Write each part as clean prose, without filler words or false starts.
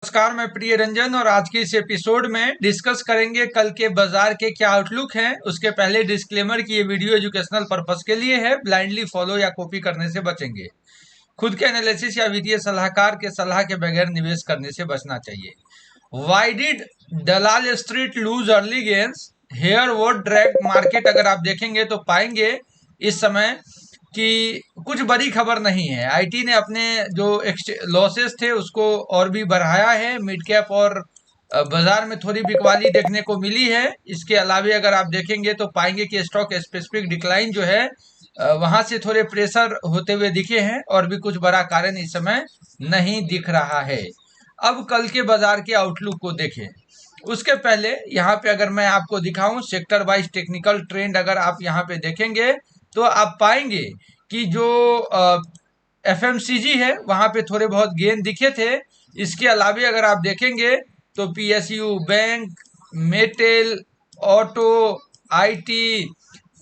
नमस्कार, मैं प्रिय रंजन और आज के इस एपिसोड में डिस्कस करेंगे कल के बाजार के क्या आउटलुक हैं। उसके पहले डिस्क्लेमर कि ये वीडियो एजुकेशनल पर्पस के लिए है, ब्लाइंडली फॉलो या कॉपी करने से बचेंगे। खुद के एनालिसिस या वित्तीय सलाहकार के सलाह के बगैर निवेश करने से बचना चाहिए। Why did Dalal street lose early gains, here what drag market अगर आप देखेंगे तो पाएंगे इस समय कि कुछ बड़ी खबर नहीं है। आईटी ने अपने जो लॉसेस थे उसको और भी बढ़ाया है। मिड कैप और बाजार में थोड़ी बिकवाली देखने को मिली है। इसके अलावे अगर आप देखेंगे तो पाएंगे कि स्टॉक स्पेसिफिक डिक्लाइन जो है वहां से थोड़े प्रेशर होते हुए दिखे हैं और भी कुछ बड़ा कारण इस समय नहीं दिख रहा है। अब कल के बाजार के आउटलुक को देखें उसके पहले यहाँ पे अगर मैं आपको दिखाऊं सेक्टर वाइज टेक्निकल ट्रेंड, अगर आप यहाँ पे देखेंगे तो आप पाएंगे कि जो एफएमसीजी है वहां पे थोड़े बहुत गेन दिखे थे। इसके अलावे अगर आप देखेंगे तो PSU, bank, metal, auto, IT,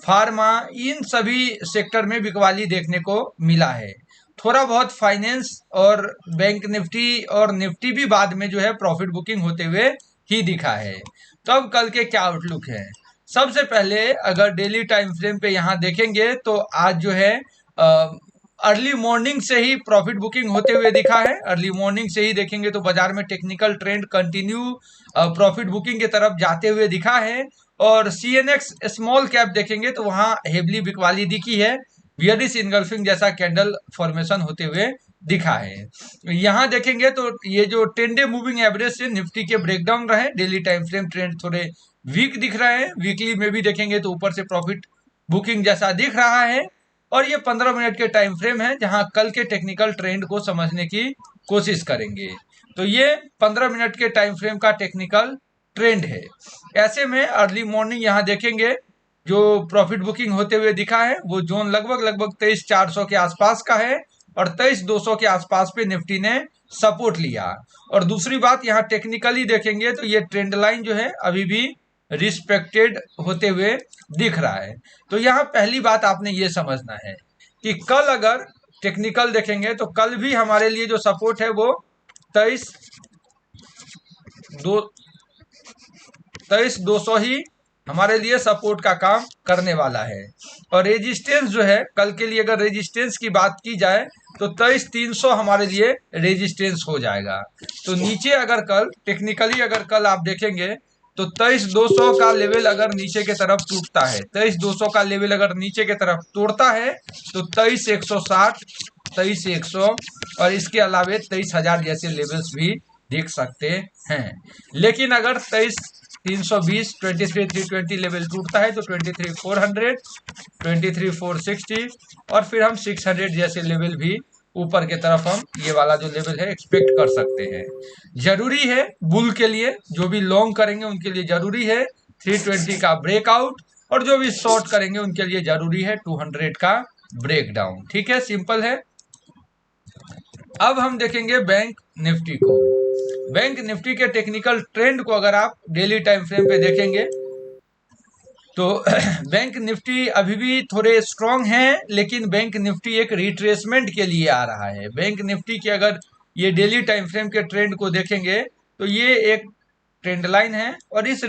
pharma, इन सभी सेक्टर में बिकवाली देखने को मिला है। थोड़ा बहुत फाइनेंस और बैंक निफ्टी और निफ्टी भी बाद में जो है प्रॉफिट बुकिंग होते हुए ही दिखा है। तो अब कल के क्या आउटलुक है। सबसे पहले अगर डेली टाइम फ्रेम पे यहाँ देखेंगे तो आज जो है अर्ली मॉर्निंग से ही प्रॉफिट बुकिंग होते हुए दिखा है। अर्ली मॉर्निंग से ही देखेंगे तो बाजार में technical trend continue profit booking की तरफ जाते हुए दिखा है। और सीएनएक्स स्मॉल कैप देखेंगे तो वहां हेवली बिकवाली दिखी है। बियरिश इनगल्फिंग जैसा कैंडल फॉर्मेशन होते हुए दिखा है। यहाँ देखेंगे तो ये जो 10 डे मूविंग एवरेज से निफ्टी के ब्रेकडाउन रहे, डेली टाइम फ्रेम ट्रेंड थोड़े वीक दिख रहे हैं। वीकली में भी देखेंगे तो ऊपर से प्रॉफिट बुकिंग जैसा दिख रहा है। और ये 15 मिनट के टाइम फ्रेम है जहां कल के टेक्निकल ट्रेंड को समझने की कोशिश करेंगे। तो ये 15 मिनट के टाइम फ्रेम का टेक्निकल ट्रेंड है। ऐसे में अर्ली मॉर्निंग यहाँ देखेंगे जो प्रॉफिट बुकिंग होते हुए दिखा है वो जोन लगभग 23,400 के आसपास का है और 23,200 के आसपास पे निफ्टी ने सपोर्ट लिया। और दूसरी बात यहाँ टेक्निकली देखेंगे तो ये ट्रेंड लाइन जो है अभी भी रिस्पेक्टेड होते हुए दिख रहा है। तो यहाँ पहली बात आपने ये समझना है कि कल अगर टेक्निकल देखेंगे तो कल भी हमारे लिए जो सपोर्ट है वो 23,200 ही हमारे लिए सपोर्ट का काम करने वाला है। और रेजिस्टेंस जो है कल के लिए अगर रेजिस्टेंस की बात की जाए तो 23,300 हमारे लिए रेजिस्टेंस हो जाएगा। तो नीचे अगर कल टेक्निकली अगर कल आप देखेंगे तो 23,200 का लेवल अगर नीचे के तरफ टूटता है, 23,200 का लेवल अगर नीचे के तरफ तोड़ता है तो 23,160, 23,100 और इसके अलावे 23,000 जैसे लेवल्स भी देख सकते हैं। लेकिन अगर 23,320, 23,320 लेवल टूटता है तो 23,400, 23,460 और फिर हम 600 जैसे लेवल भी ऊपर के तरफ हम ये वाला जो लेवल है एक्सपेक्ट कर सकते हैं। जरूरी है बुल के लिए, जो भी लॉन्ग करेंगे उनके लिए जरूरी है 320 का ब्रेकआउट और जो भी शॉर्ट करेंगे उनके लिए जरूरी है 200 का ब्रेकडाउन। ठीक है, सिंपल है। अब हम देखेंगे बैंक निफ्टी को। बैंक निफ्टी के टेक्निकल ट्रेंड को अगर आप डेली टाइम फ्रेम पे देखेंगे तो बैंक निफ्टी अभी भी थोड़े स्ट्रांग हैं, लेकिन बैंक निफ्टी एक रिट्रेसमेंट के लिए आ रहा है। बैंक निफ्टी के अगर ये डेली टाइम फ्रेम के ट्रेंड को देखेंगे तो ये एक ट्रेंड लाइन है और इस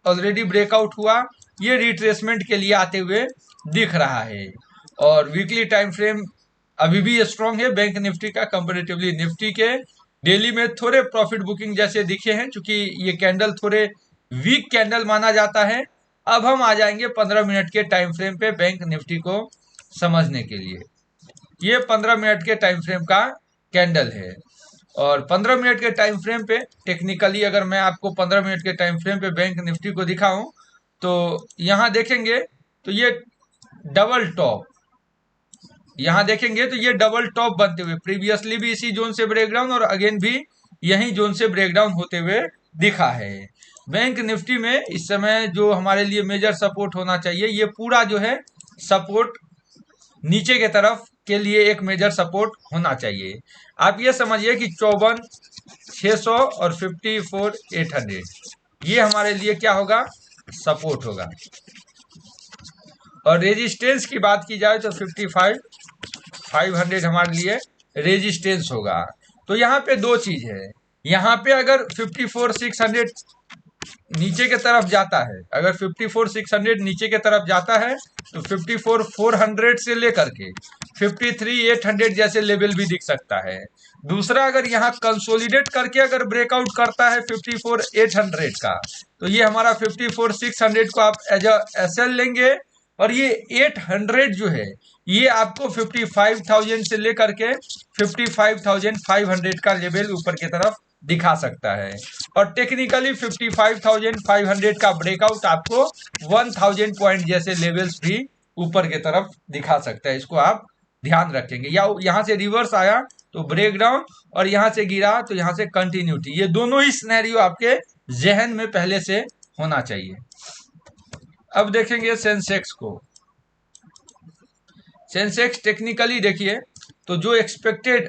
ऑलरेडी ब्रेकआउट हुआ, ये रिट्रेसमेंट के लिए आते हुए दिख रहा है। और वीकली टाइम फ्रेम अभी भी स्ट्रांग है बैंक निफ्टी का कंपैरेटिवली निफ्टी के। डेली में थोड़े प्रॉफिट बुकिंग जैसे दिखे हैं क्योंकि ये कैंडल थोड़े वीक कैंडल माना जाता है। अब हम आ जाएंगे 15 मिनट के टाइम फ्रेम पे बैंक निफ्टी को समझने के लिए। ये 15 मिनट के टाइम फ्रेम का कैंडल है और 15 मिनट के टाइम फ्रेम पे टेक्निकली अगर मैं आपको 15 मिनट के टाइम फ्रेम पे बैंक निफ्टी को दिखाऊं तो यहां देखेंगे तो ये डबल टॉप, यहां देखेंगे तो ये डबल टॉप बनते हुए प्रीवियसली भी इसी जोन से ब्रेकडाउन और अगेन भी यही जोन से ब्रेकडाउन होते हुए दिखा है। बैंक निफ्टी में इस समय जो हमारे लिए मेजर सपोर्ट होना चाहिए, ये पूरा जो है सपोर्ट नीचे के तरफ के लिए एक मेजर सपोर्ट होना चाहिए। आप ये समझिए कि 54,600 और 54,800 ये हमारे लिए क्या होगा, सपोर्ट होगा। और रेजिस्टेंस की बात की जाए तो 55,500 हमारे लिए रेजिस्टेंस होगा। तो यहाँ पे दो चीज है, यहाँ पे अगर 54,600 नीचे के तरफ जाता है, अगर 54,600 नीचे के तरफ जाता है तो 54,400 से लेकर के 53,800 जैसे लेवल भी दिख सकता है। दूसरा, अगर यहाँ कंसोलिडेट करके अगर ब्रेकआउट करता है 54,800 का, तो ये हमारा 54,600 को आप एज अ एसएल लेंगे, और ये 800 जो है ये आपको 55,000 से लेकर के 55,500 का लेवल ऊपर की तरफ दिखा सकता है। और टेक्निकली 55,500 का ब्रेकआउट आपको 1,000 पॉइंट जैसे लेवल्स भी ऊपर की तरफ दिखा सकता है। इसको आप ध्यान रखेंगे। या यहां से रिवर्स आया तो ब्रेकडाउन, और यहां से गिरा तो यहां से कंटिन्यूटी, ये दोनों ही सिनेरियो आपके जहन में पहले से होना चाहिए। अब देखेंगे सेंसेक्स को। सेंसेक्स टेक्निकली देखिए तो जो एक्सपेक्टेड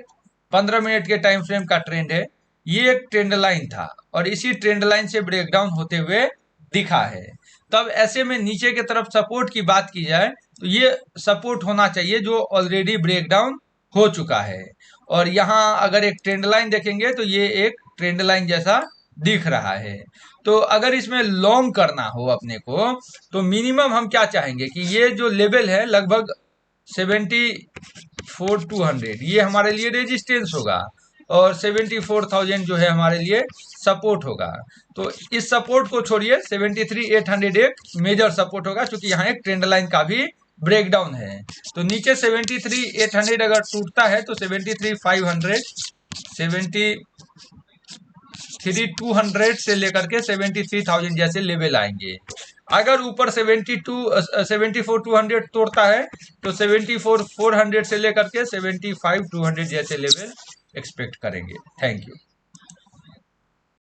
15 मिनट के टाइम फ्रेम का ट्रेंड है, ये एक ट्रेंड लाइन था और इसी ट्रेंड लाइन से ब्रेकडाउन होते हुए दिखा है। तब ऐसे में नीचे की तरफ सपोर्ट की बात की जाए तो ये सपोर्ट होना चाहिए जो ऑलरेडी ब्रेकडाउन हो चुका है। और यहाँ अगर एक ट्रेंड लाइन देखेंगे तो ये एक ट्रेंड लाइन जैसा दिख रहा है। तो अगर इसमें लॉन्ग करना हो अपने को तो मिनिमम हम क्या चाहेंगे कि ये जो लेवल है लगभग 74,200 ये हमारे लिए रेजिस्टेंस होगा, और 74,000 जो है हमारे लिए सपोर्ट होगा। तो इस सपोर्ट को छोड़िए, 73,800 एक मेजर सपोर्ट होगा, क्योंकि यहाँ एक ट्रेंड लाइन का भी ब्रेकडाउन है। तो नीचे 73,800 अगर टूटता है तो 73,500 73,200 से लेकर के 73,000 जैसे लेवल आएंगे। अगर ऊपर 74,200 तोड़ता है तो 74,400 से लेकर के 75,200 जैसे लेवल एक्सपेक्ट करेंगे। Thank you.